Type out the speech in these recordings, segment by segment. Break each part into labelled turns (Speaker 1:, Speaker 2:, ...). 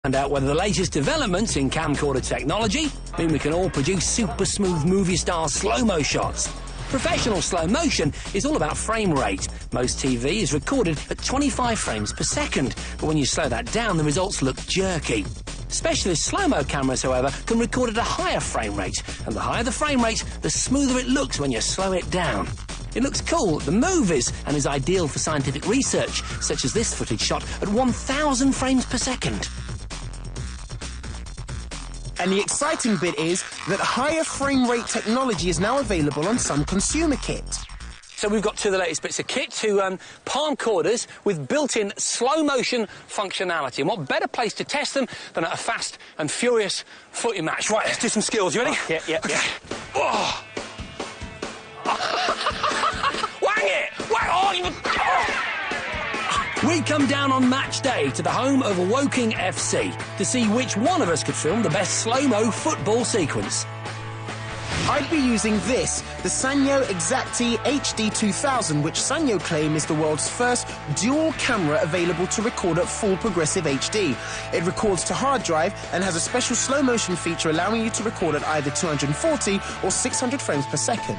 Speaker 1: Find out whether the latest developments in camcorder technology mean we can all produce super smooth movie-style slow-mo shots. Professional slow motion is all about frame rate. Most TV is recorded at 25 frames per second, but when you slow that down, the results look jerky. Specialist slow-mo cameras, however, can record at a higher frame rate, and the higher the frame rate, the smoother it looks when you slow it down. It looks cool at the movies and is ideal for scientific research, such as this footage shot at 1,000 frames per second.
Speaker 2: And the exciting bit is that higher frame rate technology is now available on some consumer kit.
Speaker 1: So we've got two of the latest bits of kit, two palm corders with built-in slow-motion functionality. And what better place to test them than at a fast and furious footy match. Right, let's do some skills. You ready?
Speaker 3: Yeah.
Speaker 1: Oh. Wang it! Wang! Oh, you... We come down on match day to the home of Woking FC to see which one of us could film the best slow-mo football sequence.
Speaker 2: I'd be using this, the Sanyo Exacti HD 2000, which Sanyo claim is the world's first dual camera available to record at full progressive HD. It records to hard drive and has a special slow motion feature allowing you to record at either 240 or 600 frames per second.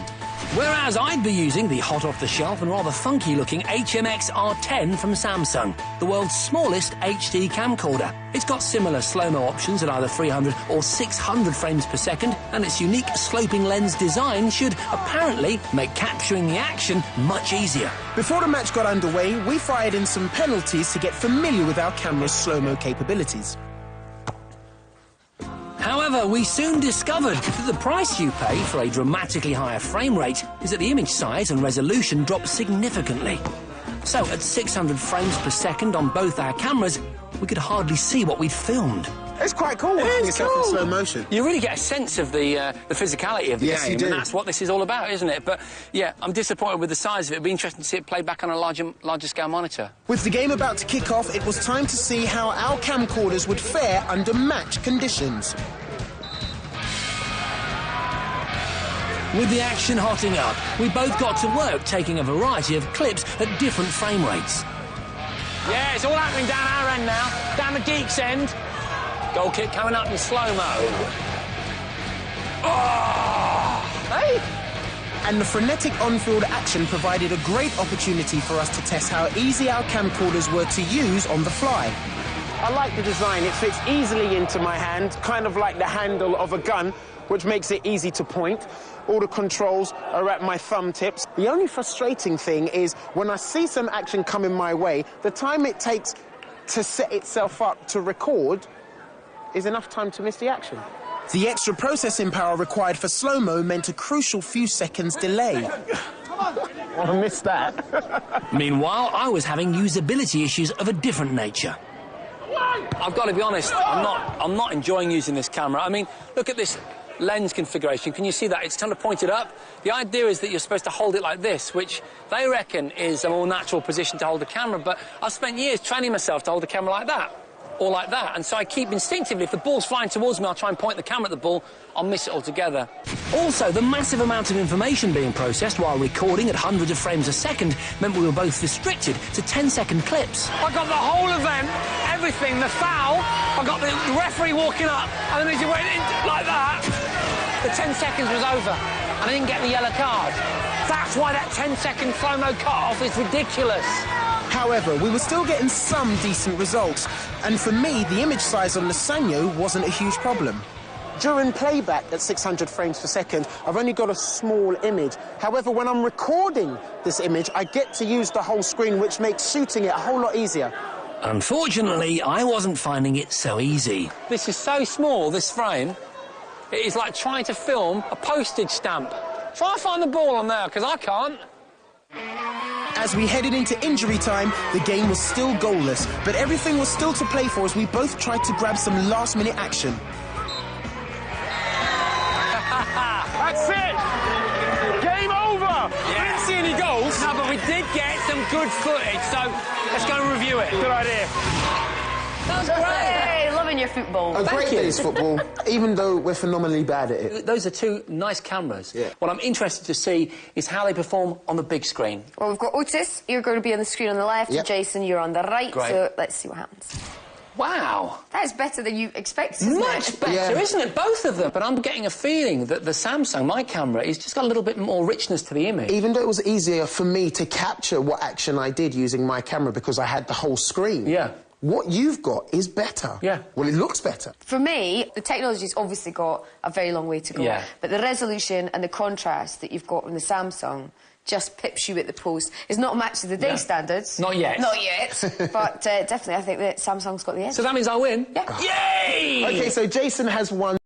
Speaker 1: Whereas I'd be using the hot-off-the-shelf and rather funky-looking HMX R10 from Samsung, the world's smallest HD camcorder. It's got similar slow-mo options at either 300 or 600 frames per second, and its unique sloping lens design should apparently make capturing the action much easier.
Speaker 2: Before the match got underway, we fired in some penalties to get familiar with our camera's slow-mo capabilities.
Speaker 1: However, we soon discovered that the price you pay for a dramatically higher frame rate is that the image size and resolution drop significantly. So, at 600 frames per second on both our cameras, we could hardly see what we'd filmed.
Speaker 2: It's quite cool watching yourself in slow motion.
Speaker 1: You really get a sense of the physicality of the
Speaker 2: game,
Speaker 1: game,
Speaker 2: you do.
Speaker 1: and that's what this is all about, isn't it? But, yeah, I'm disappointed with the size of it. It'd be interesting to see it played back on a larger scale monitor.
Speaker 2: With the game about to kick off, it was time to see how our camcorders would fare under match conditions.
Speaker 1: With the action hotting up, we both got to work taking a variety of clips at different frame rates. Yeah, it's all happening down our end now, down the geek's end. Goal kick coming up in slow-mo. Oh! Hey!
Speaker 2: And the frenetic on-field action provided a great opportunity for us to test how easy our camcorders were to use on the fly.
Speaker 3: I like the design. It fits easily into my hand, kind of like the handle of a gun, which makes it easy to point. All the controls are at my thumb tips. The only frustrating thing is when I see some action coming my way, the time it takes to set itself up to record is enough time to miss the action.
Speaker 2: The extra processing power required for slow-mo meant a crucial few seconds delay.
Speaker 3: I missed that.
Speaker 1: Meanwhile, I was having usability issues of a different nature. I've got to be honest, I'm not enjoying using this camera. I mean, look at this lens configuration. Can you see that? It's kind of pointed up. The idea is that you're supposed to hold it like this, which they reckon is a more natural position to hold the camera, but I've spent years training myself to hold the camera like that, or like that, and so I keep instinctively, if the ball's flying towards me, I'll try and point the camera at the ball, I'll miss it altogether. Also, the massive amount of information being processed while recording at hundreds of frames a second meant we were both restricted to 10-second clips. I got the whole event, everything, the foul, I got the referee walking up, and then as he went in like that, the 10 seconds was over, and I didn't get the yellow card. That's why that 10-second slow-mo cut-off is ridiculous.
Speaker 2: However, we were still getting some decent results, and for me, the image size on the Sanyo wasn't a huge problem.
Speaker 3: During playback at 600 frames per second, I've only got a small image. However, when I'm recording this image, I get to use the whole screen, which makes shooting it a whole lot easier.
Speaker 1: Unfortunately, I wasn't finding it so easy. This is so small, this frame. It is like trying to film a postage stamp. Try and find the ball on there, because I can't.
Speaker 2: As we headed into injury time, the game was still goalless, but everything was still to play for as we both tried to grab some last-minute action.
Speaker 3: That's it! Game over!
Speaker 1: Yeah.
Speaker 3: We didn't see any goals.
Speaker 1: No, but we did get some good footage, so let's go and review it.
Speaker 3: Good idea.
Speaker 1: That was great.
Speaker 4: Hey, loving your football.
Speaker 2: A great day's football, even though we're phenomenally bad at it.
Speaker 1: Those are two nice cameras.
Speaker 2: Yeah.
Speaker 1: What I'm interested to see is how they perform on the big screen.
Speaker 4: Well, we've got Otis. You're going to be on the screen on the left.
Speaker 2: Yep.
Speaker 4: Jason, you're on the right.
Speaker 1: Great.
Speaker 4: So let's see what happens.
Speaker 1: Wow.
Speaker 4: That's better than you expected, isn't
Speaker 1: Much
Speaker 4: it?
Speaker 1: better, isn't it? Both of them. But I'm getting a feeling that the Samsung, my camera, is just got a little bit more richness to the image.
Speaker 2: Even though it was easier for me to capture what action I did using my camera because I had the whole screen.
Speaker 1: Yeah.
Speaker 2: What you've got is better.
Speaker 1: Yeah.
Speaker 2: Well, it looks better.
Speaker 4: For me, the technology's obviously got a very long way to go.
Speaker 1: Yeah.
Speaker 4: But the resolution and the contrast that you've got from the Samsung just pips you at the post. It's not a match to the day standards.
Speaker 1: Not yet.
Speaker 4: Not yet. But definitely, I think that Samsung's got the edge.
Speaker 1: So that means I win?
Speaker 4: Yeah.
Speaker 1: Yay!
Speaker 2: OK, so Jason has won